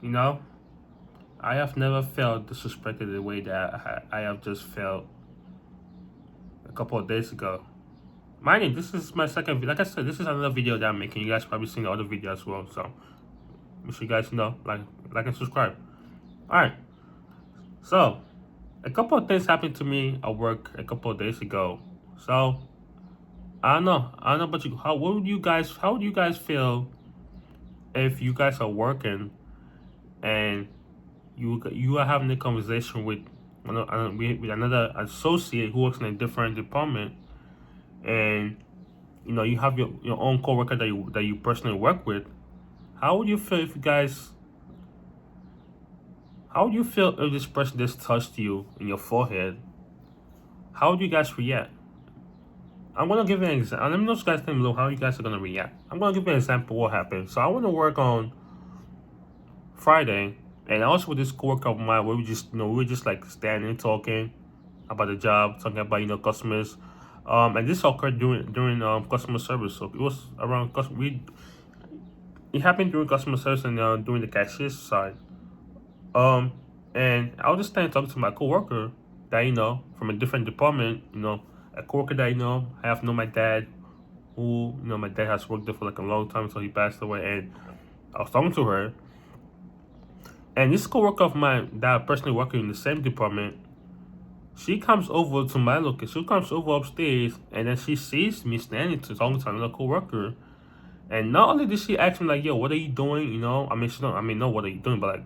You know, I have never felt disrespected the way that I have just felt a couple of days ago. Mind you, this is my second video. Like I said, this is another video that I'm making. You guys probably seen the other video as well. So make sure you guys know, like and subscribe. Alright. So a couple of things happened to me at work a couple of days ago. So I don't know about you. How would you guys feel if you guys are working and you are having a conversation with with another associate who works in a different department, and you have your own coworker that you personally work with. How would you feel if you guys? How would you feel if this person just touched you in your forehead? How would you guys react? I'm gonna give you an example. Let me know, guys, think below how you guys are gonna react. I'm gonna give you an example of what happened. So I want to work on Friday, and I was with this coworker of mine where we were just like standing talking about the job, talking about customers, and this occurred during customer service. So it was around it happened during customer service and during the cashier's side. Um, and I was just standing talking to my coworker that from a different department. A coworker that I have known my dad, who my dad has worked there for like a long time until he passed away, and I was talking to her. And this coworker of mine that I personally working in the same department, she comes over to my location. She comes over upstairs, and then she sees me standing talking to another coworker. And not only did she ask me like, "Yo, what are you doing?" I mean, she don't. I mean, no, what are you doing? But like,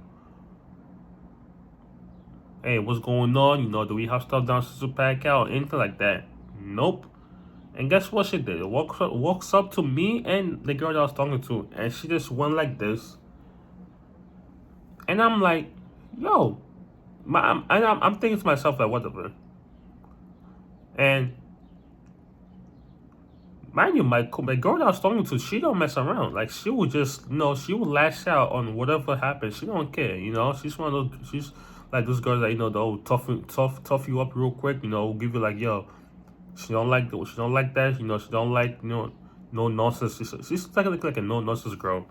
"Hey, what's going on? Do we have stuff downstairs to pack out?" Anything like that? Nope. And guess what she did? Walks up to me and the girl that I was talking to, and she just went like this. And I'm like, "Yo," I'm thinking to myself like, whatever. And mind you, my girl that I was talking to, she don't mess around. Like she would just, she would lash out on whatever happens. She don't care. She's one of those. She's like those girls that they'll tough you up real quick. Give you like, yo. She don't like that. She don't like that. She don't like no nonsense. She's technically like a no nonsense girl.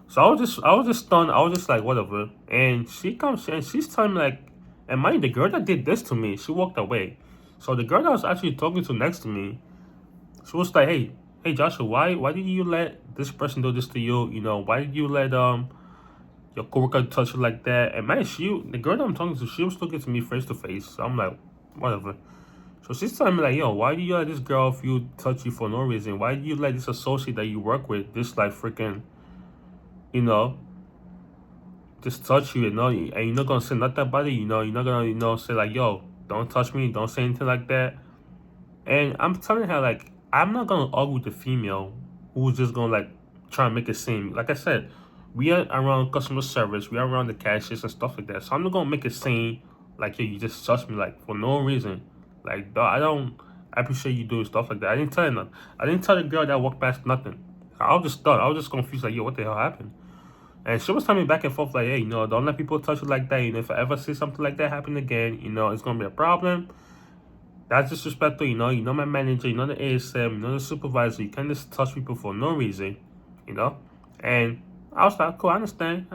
So I was just stunned. I was just like, whatever. And she comes and she's telling me like, and mind you, the girl that did this to me, she walked away. So the girl that was actually talking to next to me, she was like, hey Joshua, why did you let this person do this to you? Why did you let your coworker touch you like that? And man, the girl that I'm talking to, she was looking to me face to face. So I'm like, whatever. So she's telling me like, yo, why do you let this girl feel touchy for no reason? Why do you let this associate that you work with just like freaking, you know, just touch you, and you're not gonna say nothing about it, you're not gonna, say like, yo, don't touch me, don't say anything like that. And I'm telling her like, I'm not gonna argue with the female who's just gonna like try and make it seem like I said, we are around customer service, we are around the cashiers and stuff like that. So I'm not gonna make it seem like, yo, you just touch me like for no reason. Like, dog, I appreciate you doing stuff like that. I didn't tell her nothing. I didn't tell the girl that walked past nothing. I was just done. I was just confused, like, yo, what the hell happened? And she was telling me back and forth, like, hey, don't let people touch you like that. If I ever see something like that happen again, it's gonna be a problem. That's disrespectful, my manager, the ASM, the supervisor. You can't just touch people for no reason, you know? And I was like, cool, I understand.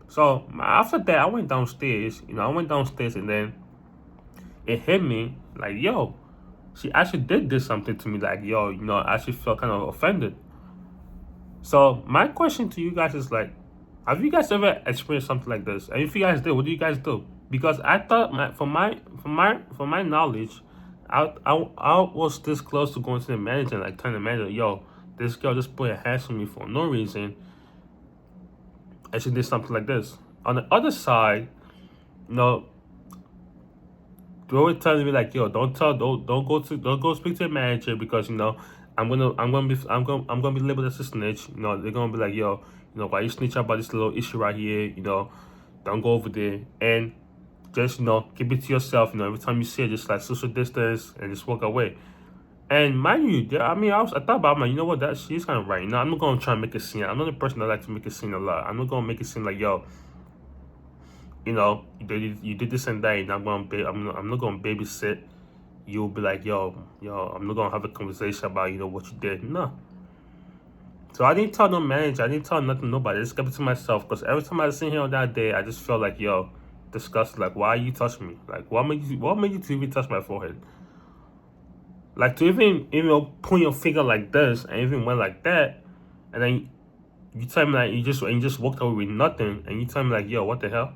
So after that, I went downstairs and then it hit me like, yo, she actually did something to me, like, yo, I actually felt kind of offended. So my question to you guys is like, have you guys ever experienced something like this? And if you guys did, what do you guys do? Because I thought, from my knowledge, I was this close to going to the manager and like telling the manager, yo, this girl just put her hands on me for no reason, and she did something like this. On the other side, they were telling me like, yo, don't go speak to the manager because I'm gonna be labeled as a snitch. They're gonna be like, yo, why you snitch about this little issue right here? Don't go over there and just keep it to yourself. Every time you see it, just like social distance and just walk away. And mind you, I mean, I thought about it, man, you know what, that she's kind of right. I'm not gonna try and make a scene. I'm not a person that likes to make a scene a lot. I'm not gonna make it seem like, yo, you did this and that, and I'm not gonna babysit. You'll be like, yo, I'm not gonna have a conversation about what you did. No, So I didn't tell no manager. I didn't tell nothing, nobody. I just kept it to myself. Because every time I was sitting here on that day, I just felt like, yo, disgusted. Like, why you touch me? Like, what made you to even touch my forehead? Like, to even point your finger like this and even went like that, and then you tell me like you just walked away with nothing, and you tell me like, yo, what the hell?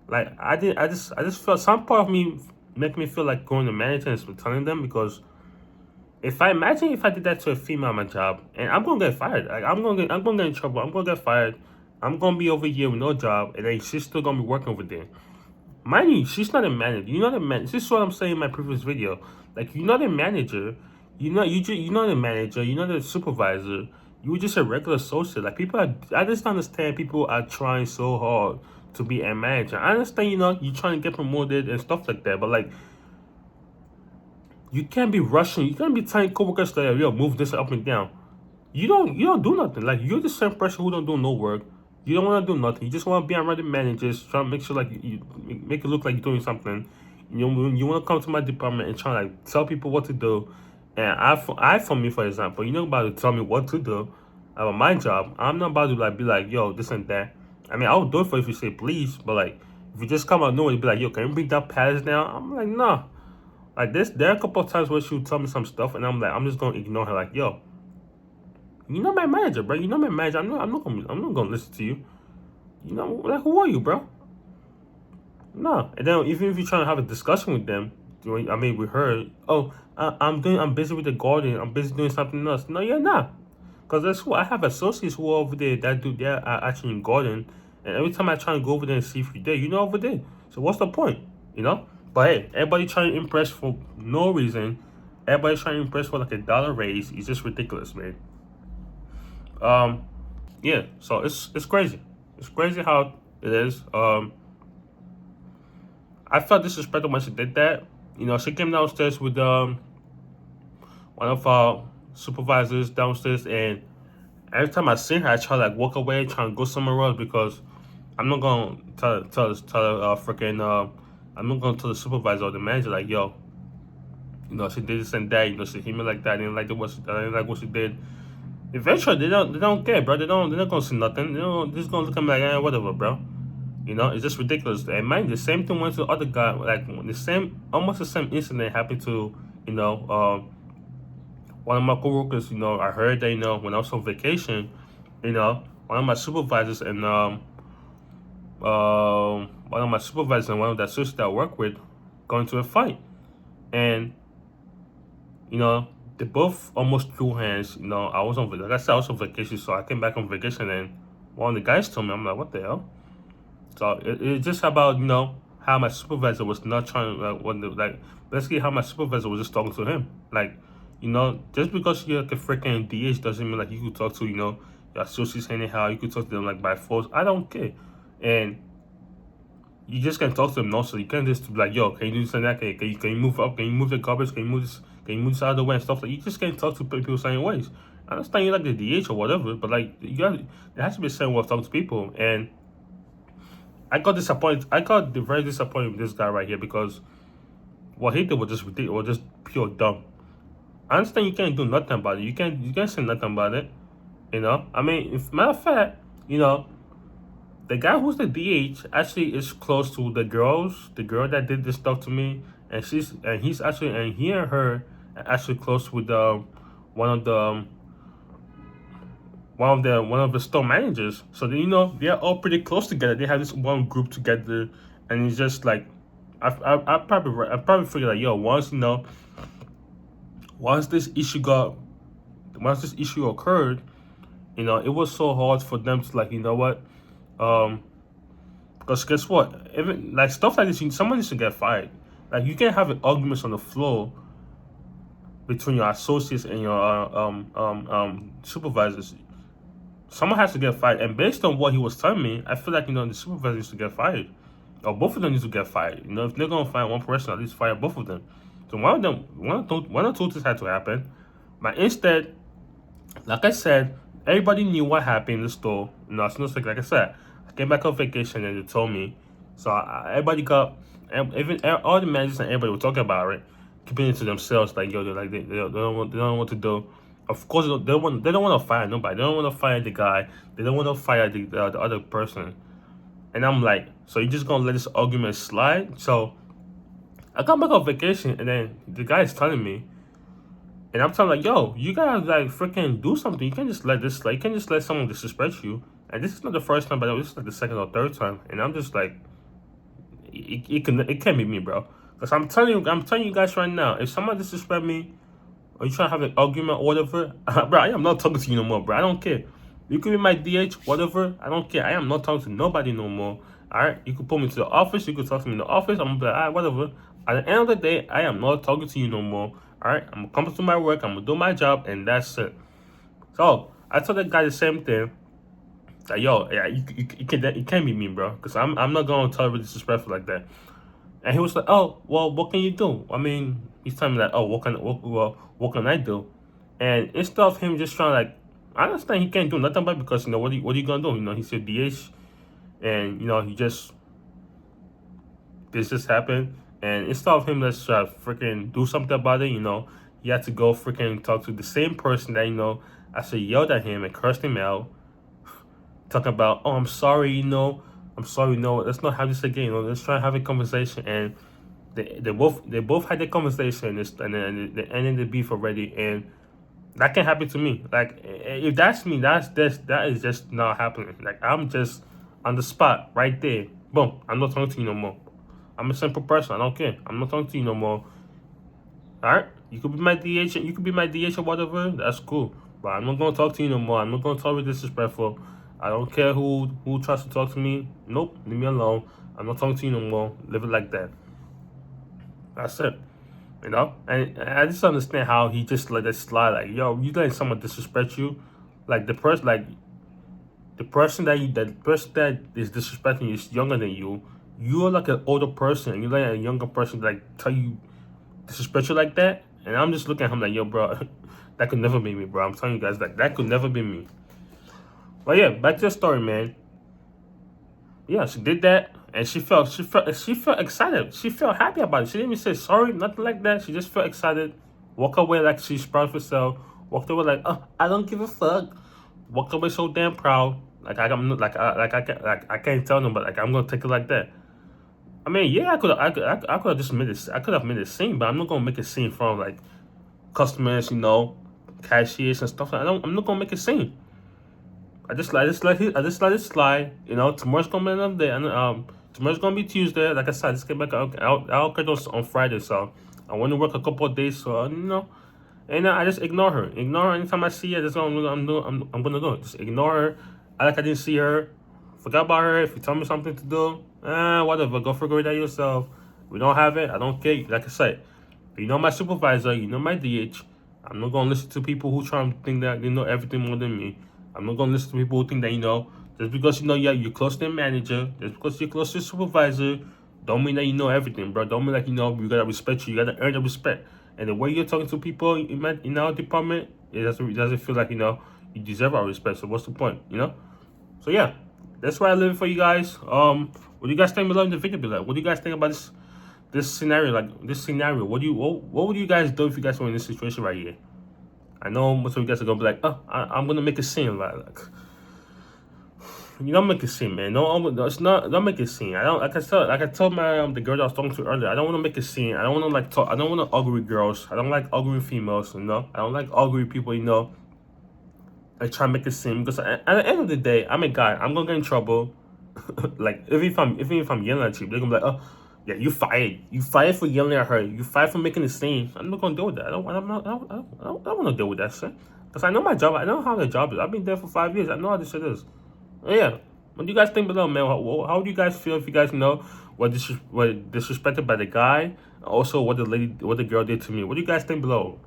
Like, I just felt some part of me make me feel like going to manager and telling them, because if I imagine if I did that to a female on my job, and I'm gonna get fired. Like, I'm gonna get in trouble. I'm gonna get fired. I'm gonna be over here with no job, and then she's still gonna be working over there. Mind you, she's not a manager. You're not a man. This is what I'm saying in my previous video. Like, you're not a manager. You're not a manager. You're not a supervisor. You were just a regular associate. Like, people are. I just understand people are trying so hard to be a manager. I understand, you're trying to get promoted and stuff like that. But like, you can't be rushing. You can't be telling coworkers that, yo, move this up and down. You don't do nothing. Like, you're the same person who don't do no work. You don't want to do nothing. You just want to be around the managers, trying to make sure like you make it look like you're doing something. You want to come to my department and try to like tell people what to do. And for me, for example, you're not about to tell me what to do about my job. I'm not about to like be like, yo, this and that. I mean, I would do it for you if you say please, but like if you just come out of nowhere and be like, yo, can you bring that pads down? I'm like, nah. Like this, there are a couple of times where she would tell me some stuff, and I'm like, I'm just gonna ignore her. Like, yo, you're not my manager, bro. You're not my manager. I'm not gonna listen to you. Like, who are you, bro? No. And then even if you're trying to have a discussion with them, I mean, with her, oh, I'm busy with the garden. I'm busy doing something else. No, you're not. Because that's who I have associates who are over there that do they're actually in garden, and every time I try and go over there and see if you're there, over there. So what's the point, you know? But hey, everybody trying to impress for no reason. Everybody trying to impress for like a dollar raise. It's just ridiculous, man. Um, yeah. So it's crazy. It's crazy how it is. I felt disrespected when she did that. She came downstairs with one of our supervisors downstairs, and every time I see her, I try to like walk away, trying to go somewhere else, because I'm not gonna freaking I'm not gonna tell the supervisor or the manager like, yo, she did this and that. She hit me like that. I didn't like what she did. Eventually, they don't care, bro. They're not gonna see nothing. They're just gonna look at me like, whatever, bro. It's just ridiculous. And mind, the same thing went to the other guy. Like almost the same incident happened to, one of my coworkers. I heard that, when I was on vacation, one of my supervisors and one of my supervisors and one of the associates that I work with got into a fight, and they both almost threw hands. I was on, like I said, I was on vacation, so I came back on vacation, and one of the guys told me, I'm like, what the hell? So it's just about how my supervisor was not trying to basically how my supervisor was just talking to him. Like, just because you're like a freaking DH doesn't mean like you could talk to your associates anyhow. You could talk to them like by force. I don't care, and you just can't talk to them. Also, you can't just be like, yo, can you do this and that? Can you move up? Can you move the garbage? Can you move this? Can you move this out of the way and stuff like? You just can't talk to people certain ways. I understand you like the DH or whatever, but like there has to be a certain way of talking to people. And I got disappointed. I got very disappointed with this guy right here, because what he did was just ridiculous, was just pure dumb. I understand you can't do nothing about it. You can't say nothing about it. I mean, if matter of fact, the guy who's the DH actually is close to the girl that did this stuff to me, and he and her are actually close with one of the one of the store managers. So they're all pretty close together. They have this one group together, and it's just like I probably figured like, yo, once this issue occurred, it was so hard for them to like, what, because guess what, even like stuff like this, someone needs to get fired. Like, you can't have arguments on the floor between your associates and your supervisors. Someone has to get fired, and based on what he was telling me, I feel like the supervisor needs to get fired, or both of them need to get fired. If they're gonna fire one person, at least fire both of them. So one or two things had to happen. But instead, like I said, everybody knew what happened in the store. It's not like I said, I came back on vacation and they told me. So everybody got, even all the managers and everybody were talking about it, keeping it to themselves. Like, yo, they don't know what to do. Of course, they don't want to fire nobody. They don't want to fire the guy. They don't want to fire the other person. And I'm like, so you're just gonna let this argument slide? So I come back on vacation, and then the guy is telling me, and I'm telling like, yo, you gotta like freaking do something. You can't just let this like, you can't just let someone disrespect you. And this is not the first time, but this is like the second or third time. And I'm just like, it can't be me, bro. Because I'm telling you guys right now, if someone disrespect me, or you trying to have an argument or whatever, bro, I am not talking to you no more, bro. I don't care. You could be my DH, whatever. I don't care. I am not talking to nobody no more. All right, you could put me to the office. You could talk to me in the office. I'm gonna be like, all right, whatever. At the end of the day, I am not talking to you no more. All right, I'm gonna come to my work. I'm gonna do my job, and that's it. So I told that guy the same thing. Like, yo, yeah, you can't be me, bro. Cause I'm not gonna tolerate disrespectful like that. And he was like, oh, well, what can you do? I mean, he's telling me like, oh, what can I do? And instead of him just trying like, I understand he can't do nothing but because what are you gonna do? He's your DH, and he just this just happened, and instead of him let's try to freaking do something about it, he had to go freaking talk to the same person that actually yelled at him and cursed him out, talking about, oh, I'm sorry, I'm sorry, no, let's not have this again, let's try and have a conversation. And they both had the conversation, and then they ended the beef already, and that can happen to me. Like, if that's me, that is just not happening. Like, I'm just on the spot right there. Boom, I'm not talking to you no more. I'm a simple person. I don't care. I'm not talking to you no more. All right, you could be my DH. You could be my DH or whatever. That's cool. But I'm not gonna talk to you no more. I'm not gonna tolerate disrespectful. I don't care who tries to talk to me. Nope, leave me alone. I'm not talking to you no more. Live it like that. That's it. And I just understand how he just let it slide. Like, yo, you letting someone disrespect you, like the person that is disrespecting you is younger than you. You're like an older person, and you let a younger person like tell you disrespect you like that. And I'm just looking at him like, yo, bro, that could never be me, bro. I'm telling you guys that could never be me. But yeah, back to the story, man. Yeah, she did that, and she felt excited. She felt happy about it. She didn't even say sorry, nothing like that. She just felt excited. Walk away like she's proud of herself. Walked away like, oh, I don't give a fuck. Walked away so damn proud. Like I can't tell them, but like I'm gonna take it like that. I mean, yeah, I could have just made it. I could have made a scene, but I'm not gonna make a scene from like customers, cashiers and stuff. I'm not gonna make a scene. I just let it slide. Tomorrow's gonna be another day, and tomorrow's gonna be Tuesday. Like I said, I just get back out on Friday, so I want to work a couple of days. So and I just ignore her. Ignore her anytime I see her. That's what I'm gonna do. Just ignore her. I like I didn't see her. Forgot about her. If you tell me something to do, whatever. Go figure it out yourself. We don't have it. I don't care. Like I said, my supervisor. My DH. I'm not gonna listen to people who try to think that they know everything more than me. I'm not gonna listen to people who think that just because you're close to the manager, just because you're close to the supervisor, don't mean that you know everything, bro. Don't mean like you gotta respect you. You gotta earn the respect. And the way you're talking to people in our department, it doesn't feel like you deserve our respect. So what's the point, So yeah, that's why I live for you guys. What do you guys think below in the video? Below? What do you guys think about this scenario? Like this scenario, what would you guys do if you guys were in this situation right here? I know most of you guys are gonna be like, oh, I'm gonna make a scene, like you don't make a scene, man. No, it's not. Don't make a scene. I don't. Like I told my the girl that I was talking to earlier. I don't want to make a scene. I don't want to like talk. I don't want to argue with girls. I don't like arguing females. I don't like arguing people. I try to make a scene because at the end of the day, I'm a guy. I'm gonna get in trouble. Like even if I'm yelling at you, they're gonna be like, oh, yeah, you fired. You fired for yelling at her. You fired for making a scene. I'm not gonna deal with that. I don't want to deal with that shit. Because I know my job. I know how the job is. I've been there for 5 years. I know how this shit is. Yeah. What do you guys think below, man? How do you guys feel if you guys know what disrespected by the guy? Also, what the girl did to me. What do you guys think below?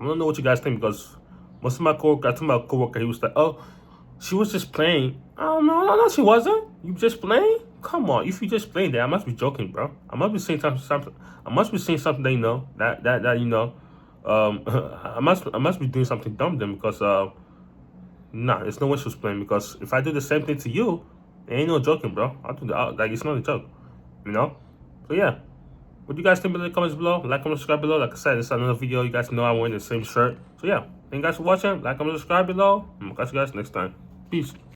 I don't know what you guys think because most of my coworker, I told my coworker, he was like, oh, she was just playing. Oh, no, she wasn't. You just playing? Come on, if you just playing there, I must be joking, bro. I must be saying something. I must be saying something that I must be doing something dumb then because nah, there's no way she was playing because if I do the same thing to you, it ain't no joking, bro. Like it's not a joke, So yeah, what do you guys think in the comments below? Like, comment, subscribe below. Like I said, this is another video. You guys know I'm wearing the same shirt. So yeah. Thank you guys for watching. Like, comment, subscribe below. I'm gonna catch you guys next time. Peace.